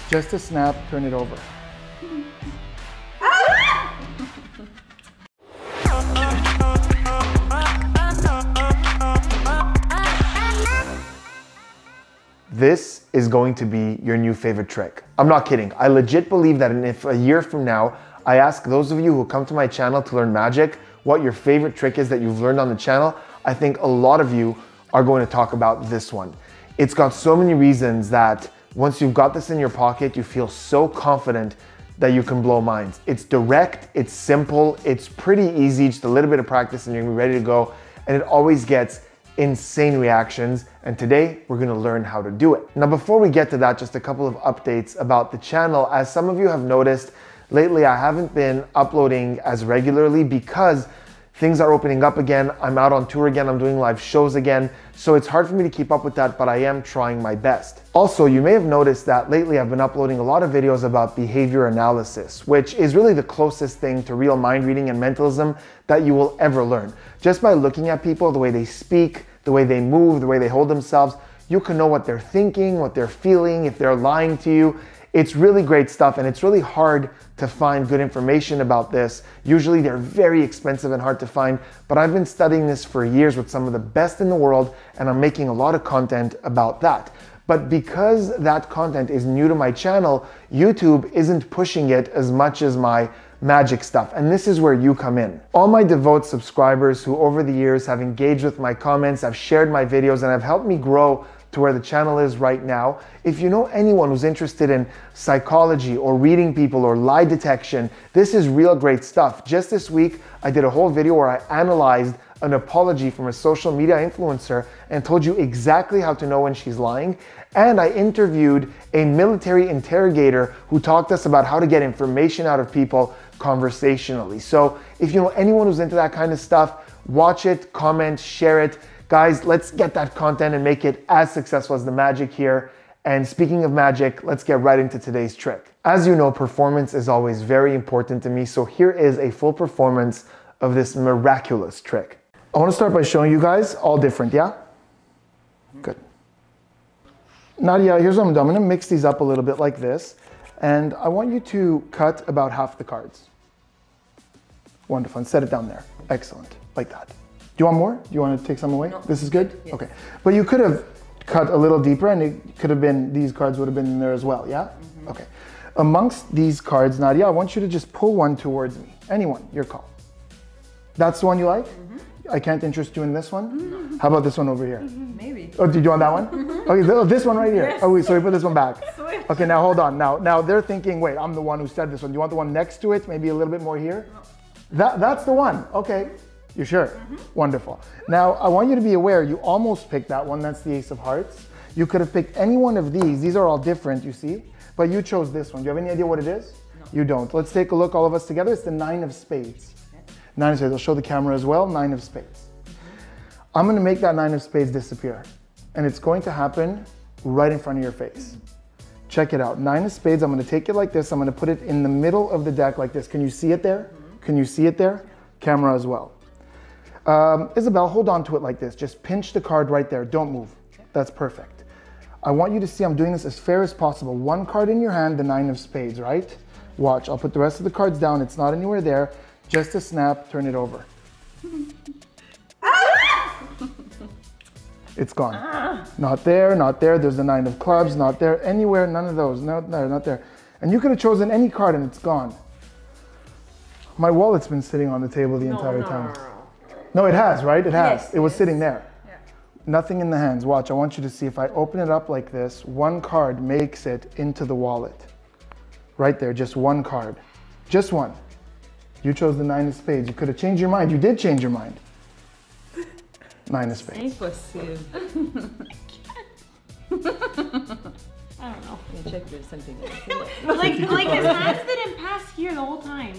Just a snap, turn it over. This is going to be your new favorite trick. I'm not kidding. I legit believe that if a year from now, I ask those of you who come to my channel to learn magic what your favorite trick is that you've learned on the channel, I think a lot of you are going to talk about this one. It's got so many reasons that once you've got this in your pocket, you feel so confident that you can blow minds. It's direct, it's simple, it's pretty easy, just a little bit of practice and you're gonna be ready to go. And it always gets insane reactions. And today we're gonna learn how to do it. Now, before we get to that, just a couple of updates about the channel. As some of you have noticed, lately I haven't been uploading as regularly because things are opening up again. I'm out on tour again. I'm doing live shows again. So it's hard for me to keep up with that, but I am trying my best. Also, you may have noticed that lately I've been uploading a lot of videos about behavior analysis, which is really the closest thing to real mind reading and mentalism that you will ever learn. Just by looking at people, the way they speak, the way they move, the way they hold themselves, you can know what they're thinking, what they're feeling, if they're lying to you. It's really great stuff, and it's really hard to find good information about this. Usually they're very expensive and hard to find, but I've been studying this for years with some of the best in the world, and I'm making a lot of content about that. But because that content is new to my channel, YouTube isn't pushing it as much as my magic stuff, and this is where you come in. All my devout subscribers who over the years have engaged with my comments, have shared my videos, and have helped me grow to where the channel is right now. If you know anyone who's interested in psychology or reading people or lie detection, this is real great stuff. Just this week, I did a whole video where I analyzed an apology from a social media influencer and told you exactly how to know when she's lying. And I interviewed a military interrogator who talked to us about how to get information out of people conversationally. So if you know anyone who's into that kind of stuff, watch it, comment, share it. Guys, let's get that content and make it as successful as the magic here. And speaking of magic, let's get right into today's trick. As you know, performance is always very important to me. So here is a full performance of this miraculous trick. I want to start by showing you guys all different, yeah? Good. Nadia, here's what I'm doing. I'm going to mix these up a little bit like this. And I want you to cut about half the cards. Wonderful. And set it down there. Excellent. Like that. Do you want more? Do you want to take some away? No. This is good? Yes. Okay. But you could have cut a little deeper and it could have been, these cards would have been in there as well, yeah? Mm-hmm. Okay. Amongst these cards, Nadia, I want you to just pull one towards me. Anyone, your call. That's the one you like? Mm-hmm. I can't interest you in this one? Mm-hmm. How about this one over here? Mm-hmm. Maybe. Oh, did you want that one? Mm-hmm. Okay, this one right here. Yes. Oh, wait, so we put this one back. Switch. Okay, now hold on. Now they're thinking, wait, I'm the one who said this one. Do you want the one next to it? Maybe a little bit more here? No. That's the one. Okay. You sure? Mm-hmm. Wonderful. Now, I want you to be aware, you almost picked that one. That's the Ace of Hearts. You could have picked any one of these. These are all different, you see. But you chose this one. Do you have any idea what it is? No. You don't. Let's take a look, all of us together. It's the Nine of Spades. Okay. Nine of Spades. I'll show the camera as well. Nine of Spades. Mm-hmm. I'm going to make that Nine of Spades disappear. And it's going to happen right in front of your face. Check it out. Nine of Spades. I'm going to take it like this. I'm going to put it in the middle of the deck like this. Can you see it there? Mm-hmm. Can you see it there? Yeah. Camera as well. Isabel, hold on to it like this. Just pinch the card right there. Don't move. That's perfect. I want you to see I'm doing this as fair as possible. One card in your hand, the Nine of Spades, right? Watch. I'll put the rest of the cards down. It's not anywhere there. Just a snap. Turn it over. It's gone. Not there, not there. There's the Nine of Clubs, not there. Anywhere, none of those. No, not there. And you could have chosen any card and it's gone. My wallet's been sitting on the table the entire time. No, it has, right? It has. Yes, it was sitting there. Yeah. Nothing in the hands. Watch, I want you to see if I open it up like this, one card makes it into the wallet. Right there, just one card. Just one. You chose the Nine of Spades. You could have changed your mind. You did change your mind. Nine of Spades. Impossible. I don't know. Let me check if there's something else. like his hands didn't pass here the whole time.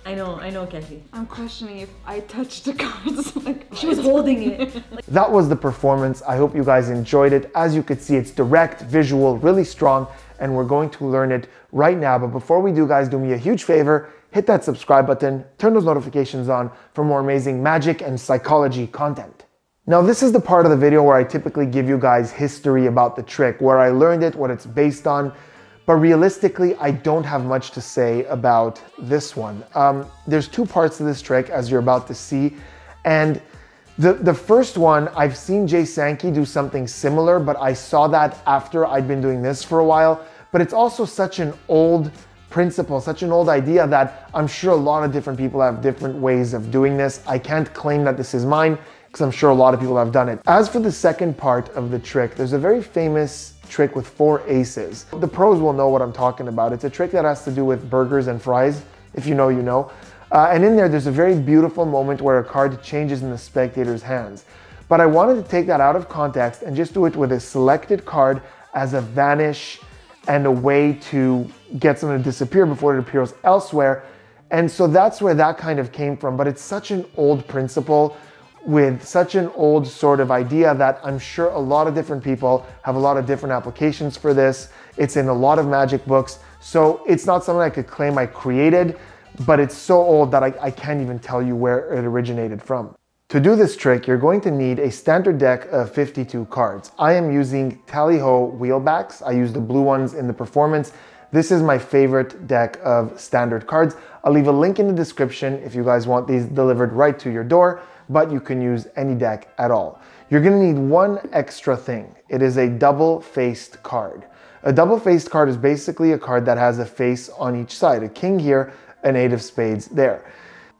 I know, Kathy. I'm questioning if I touched the cards. Like she was holding it. That was the performance. I hope you guys enjoyed it. As you could see, it's direct, visual, really strong, and we're going to learn it right now. But before we do, guys, do me a huge favor. Hit that subscribe button, turn those notifications on for more amazing magic and psychology content. Now, this is the part of the video where I typically give you guys history about the trick, where I learned it, what it's based on. But realistically, I don't have much to say about this one. There's two parts to this trick, as you're about to see. And the first one, I've seen Jay Sankey do something similar, but I saw that after I'd been doing this for a while. But it's also such an old principle, such an old idea that I'm sure a lot of different people have different ways of doing this. I can't claim that this is mine because I'm sure a lot of people have done it. As for the second part of the trick, there's a very famous trick with 4 aces. The pros will know what I'm talking about. It's a trick that has to do with burgers and fries. If you know, you know. And in there's a very beautiful moment where a card changes in the spectator's hands. But I wanted to take that out of context and just do it with a selected card as a vanish and a way to get something to disappear before it appears elsewhere. And so that's where that kind of came from. But it's such an old principle with such an old sort of idea that I'm sure a lot of different people have a lot of different applications for this. It's in a lot of magic books. So it's not something I could claim I created, but it's so old that I can't even tell you where it originated from. To do this trick, you're going to need a standard deck of 52 cards. I am using Tally-Ho wheelbacks. I use the blue ones in the performance. This is my favorite deck of standard cards. I'll leave a link in the description if you guys want these delivered right to your door, but you can use any deck at all. You're gonna need one extra thing. It is a double-faced card. A double-faced card is basically a card that has a face on each side, a king here, an 8 of spades there.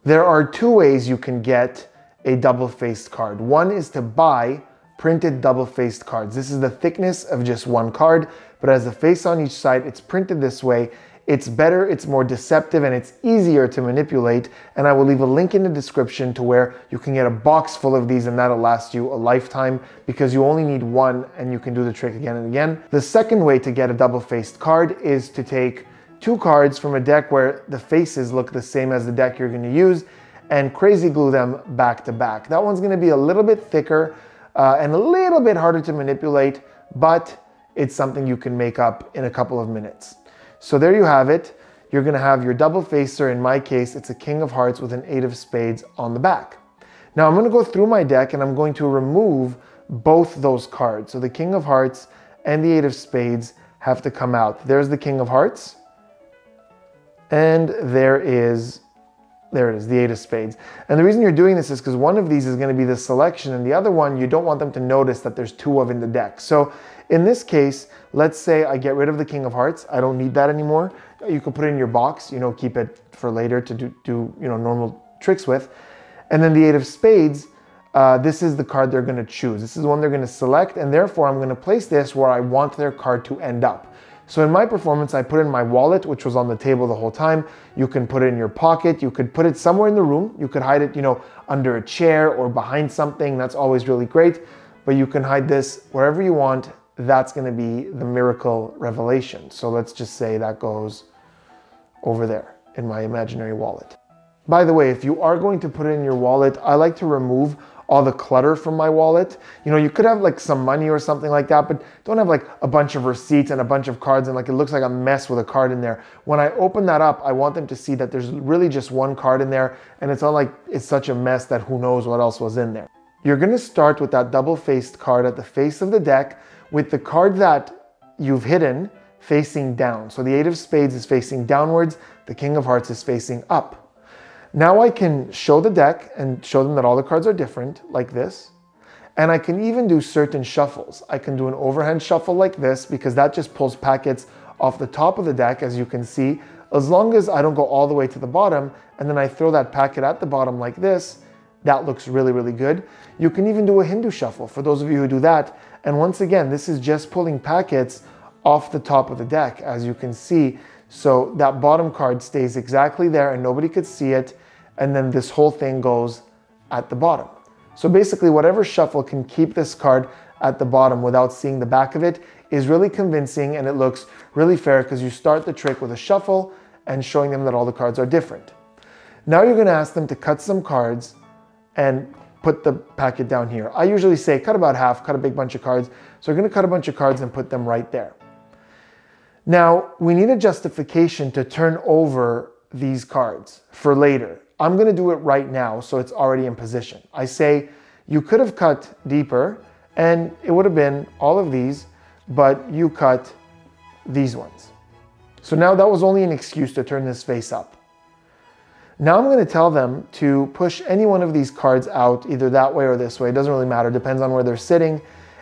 There are 2 ways you can get a double-faced card. One is to buy printed double-faced cards. This is the thickness of just one card, but as a face on each side, it's printed this way. It's better, it's more deceptive, and it's easier to manipulate. And I will leave a link in the description to where you can get a box full of these, and that'll last you a lifetime because you only need one and you can do the trick again and again. The second way to get a double-faced card is to take 2 cards from a deck where the faces look the same as the deck you're going to use and crazy glue them back to back. That one's going to be a little bit thicker and a little bit harder to manipulate, but it's something you can make up in a couple of minutes. So there you have it. You're going to have your double facer. In my case, it's a king of hearts with an 8 of spades on the back. Now I'm going to go through my deck and I'm going to remove both those cards. So the king of hearts and the 8 of spades have to come out. There's the king of hearts. And there it is, the 8 of spades. And the reason you're doing this is because one of these is going to be the selection and the other one, you don't want them to notice that there's 2 of in the deck. So in this case, let's say I get rid of the king of hearts. I don't need that anymore. You can put it in your box, keep it for later to do normal tricks with. And then the 8 of spades, this is the card they're going to choose. This is the one they're going to select, and therefore I'm going to place this where I want their card to end up. So in my performance, I put it in my wallet, which was on the table the whole time. You can put it in your pocket. You could put it somewhere in the room. You could hide it, under a chair or behind something. That's always really great. But you can hide this wherever you want. That's going to be the miracle revelation. So let's just say that goes over there in my imaginary wallet. By the way, if you are going to put it in your wallet, I like to remove all the clutter from my wallet. You could have like some money or something like that, but don't have like a bunch of receipts and a bunch of cards and like it looks like a mess with a card in there. When I open that up, I want them to see that there's really just one card in there and it's not like it's such a mess that who knows what else was in there. You're going to start with that double-faced card at the face of the deck with the card that you've hidden facing down. So the 8 of spades is facing downwards, the king of hearts is facing up. Now I can show the deck and show them that all the cards are different, like this. And I can even do certain shuffles. I can do an overhand shuffle like this because that just pulls packets off the top of the deck, as you can see, as long as I don't go all the way to the bottom and then I throw that packet at the bottom like this. That looks really, really good. You can even do a Hindu shuffle for those of you who do that. And once again, this is just pulling packets off the top of the deck, as you can see. So that bottom card stays exactly there and nobody could see it. And then this whole thing goes at the bottom. So basically whatever shuffle can keep this card at the bottom without seeing the back of it is really convincing, and it looks really fair because you start the trick with a shuffle and showing them that all the cards are different. Now you're going to ask them to cut some cards and put the packet down here. I usually say cut about half, cut a big bunch of cards. So we're going to cut a bunch of cards and put them right there. Now we need a justification to turn over these cards for later. I'm going to do it right now so it's already in position. I say you could have cut deeper and it would have been all of these, but you cut these ones. So now that was only an excuse to turn this face up. Now I'm going to tell them to push any one of these cards out, either that way or this way. It doesn't really matter, depends on where they're sitting.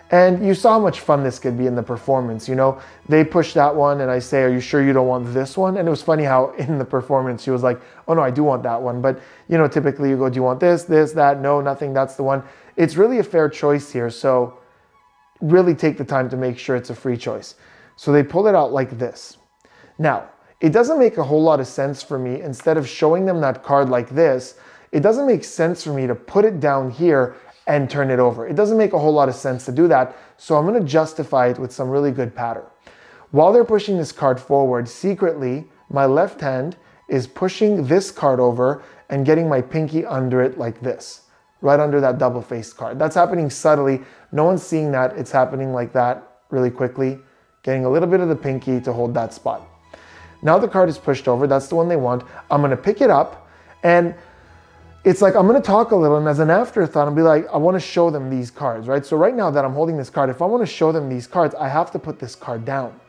And you saw how much fun this could be in the performance. You know, they push that one and I say, are you sure you don't want this one? And it was funny how in the performance she was like, oh no, I do want that one. But you know, typically you go, do you want this, that? No, nothing, that's the one. It's really a fair choice here. So really take the time to make sure it's a free choice. So they pull it out like this. Now, it doesn't make a whole lot of sense for me, instead of showing them that card like this, it doesn't make sense for me to put it down here and turn it over. It doesn't make a whole lot of sense to do that, so I'm going to justify it with some really good patter. While they're pushing this card forward, secretly, my left hand is pushing this card over and getting my pinky under it like this, right under that double-faced card. That's happening subtly. No one's seeing that. It's happening like that really quickly, getting a little bit of the pinky to hold that spot. Now the card is pushed over. That's the one they want. I'm going to pick it up, and it's like I'm going to talk a little, and as an afterthought, I'll be like, I want to show them these cards, right? So right now that I'm holding this card, if I want to show them these cards, I have to put this card down.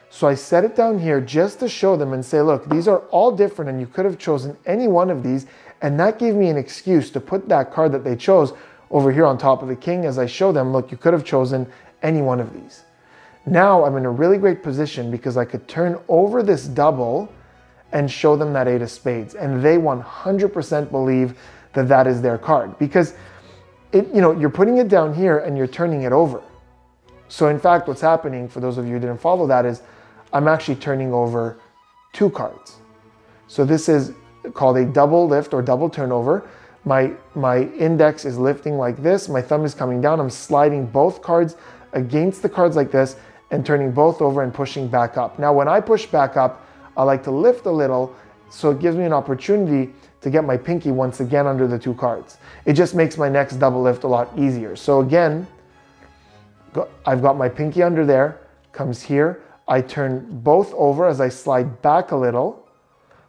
So I set it down here just to show them and say, look, these are all different, and you could have chosen any one of these, and that gave me an excuse to put that card that they chose over here on top of the king as I show them, look, you could have chosen any one of these. Now I'm in a really great position because I could turn over this double and show them that 8 of spades. And they 100% believe that that is their card, because you're putting it down here and you're turning it over. So in fact, what's happening, for those of you who didn't follow that, is I'm actually turning over 2 cards. So this is called a double lift or double turnover. My index is lifting like this. My thumb is coming down. I'm sliding both cards against the cards like this and turning both over and pushing back up. Now, when I push back up, I like to lift a little, so it gives me an opportunity to get my pinky once again under the 2 cards. It just makes my next double lift a lot easier. So again, I've got my pinky under there, comes here. I turn both over as I slide back a little.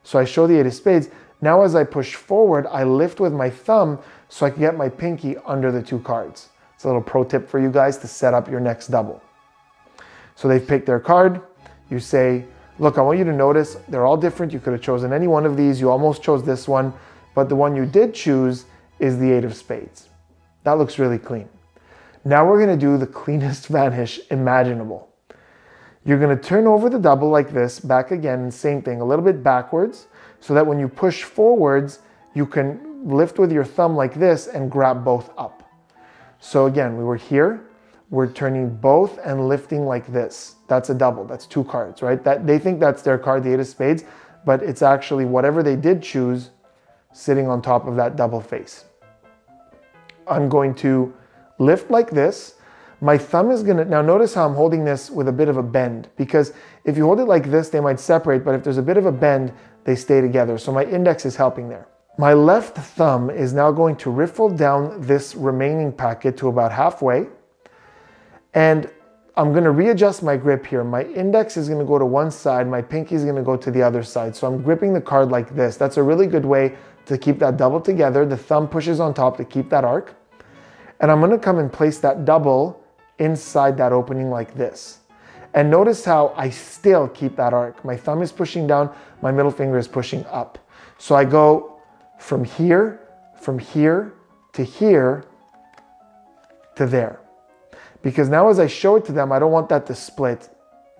So I show the 8 of spades. Now as I push forward, I lift with my thumb so I can get my pinky under the 2 cards. It's a little pro tip for you guys to set up your next double. So they've picked their card. You say, look, I want you to notice they're all different. You could have chosen any one of these. You almost chose this one, but the one you did choose is the 8 of spades. That looks really clean. Now we're going to do the cleanest vanish imaginable. You're going to turn over the double like this, back again, same thing, a little bit backwards, so that when you push forwards, you can lift with your thumb like this and grab both up. So again, we were here. We're turning both and lifting like this. That's a double. That's 2 cards, right? They think that's their card, the 8 of spades, but it's actually whatever they did choose sitting on top of that double face. I'm going to lift like this. My thumb is gonna, now notice how I'm holding this with a bit of a bend, because if you hold it like this, they might separate, but if there's a bit of a bend, they stay together. So my index is helping there. My left thumb is now going to riffle down this remaining packet to about halfway. And I'm going to readjust my grip here. My index is going to go to one side. My pinky is going to go to the other side. So I'm gripping the card like this. That's a really good way to keep that double together. The thumb pushes on top to keep that arc. And I'm going to come and place that double inside that opening like this. And notice how I still keep that arc. My thumb is pushing down. My middle finger is pushing up. So I go from here to here to there. Because now as I show it to them, I don't want that to split.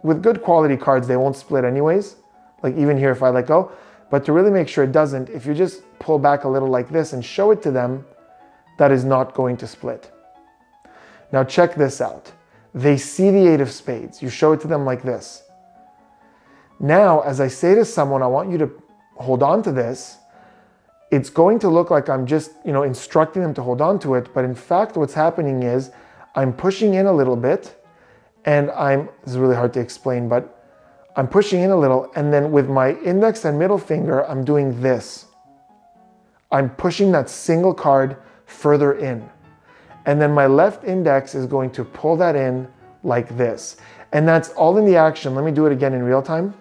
With good quality cards, they won't split anyways. Like even here if I let go. But to really make sure it doesn't, if you just pull back a little like this and show it to them, that is not going to split. Now check this out. They see the 8 of spades. You show it to them like this. Now, as I say to someone, I want you to hold on to this, it's going to look like I'm just, instructing them to hold on to it. But in fact, what's happening is I'm pushing in a little bit, and this is really hard to explain, but I'm pushing in a little, and then with my index and middle finger, I'm doing this. I'm pushing that single card further in. And then my left index is going to pull that in like this. And that's all in the action. Let me do it again in real time.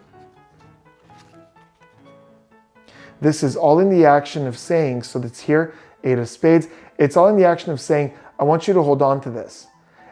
This is all in the action of saying, so that's here, 8 of spades. It's all in the action of saying, I want you to hold on to this.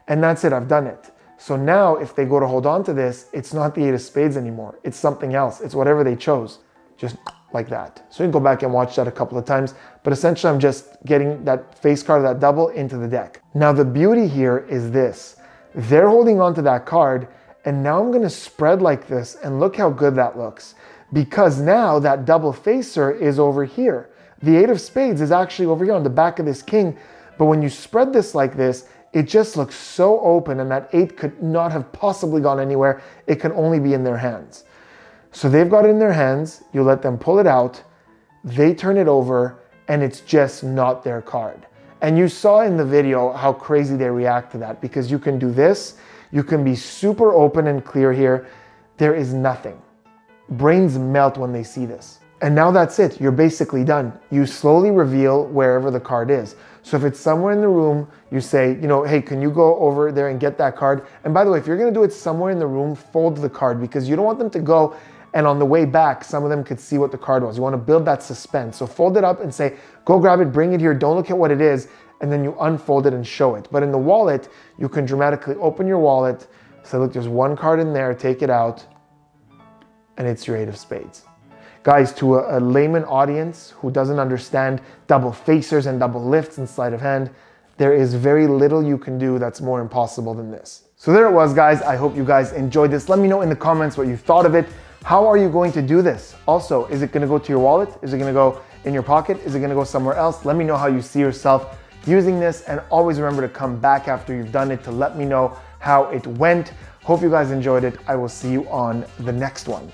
And that's it, I've done it. So now if they go to hold on to this, it's not the 8 of spades anymore. It's something else. It's whatever they chose, just like that. So you can go back and watch that a couple of times, but essentially I'm just getting that face card of that double into the deck. Now the beauty here is this. They're holding on to that card, and now I'm gonna spread like this, and look how good that looks. Because now that double facer is over here. The 8 of spades is actually over here on the back of this king, but when you spread this like this, it just looks so open, and that 8 could not have possibly gone anywhere. It can only be in their hands. So they've got it in their hands, you let them pull it out, they turn it over, and it's just not their card. And you saw in the video how crazy they react to that, because you can do this, you can be super open and clear here. There is nothing. Brains melt when they see this. And now that's it, you're basically done. You slowly reveal wherever the card is. So if it's somewhere in the room, you say, you know, hey, can you go over there and get that card? And by the way, if you're gonna do it somewhere in the room, fold the card, because you don't want them to go and on the way back, some of them could see what the card was. You wanna build that suspense. So fold it up and say, go grab it, bring it here, don't look at what it is, and then you unfold it and show it. But in the wallet, you can dramatically open your wallet, say, look, there's one card in there, take it out, and it's your 8 of spades. Guys, to a layman audience who doesn't understand double facers and double lifts and sleight of hand, there is very little you can do that's more impossible than this. So there it was, guys. I hope you guys enjoyed this. Let me know in the comments what you thought of it. How are you going to do this? Also, is it gonna go to your wallet? Is it gonna go in your pocket? Is it gonna go somewhere else? Let me know how you see yourself using this, and always remember to come back after you've done it to let me know how it went. Hope you guys enjoyed it. I will see you on the next one.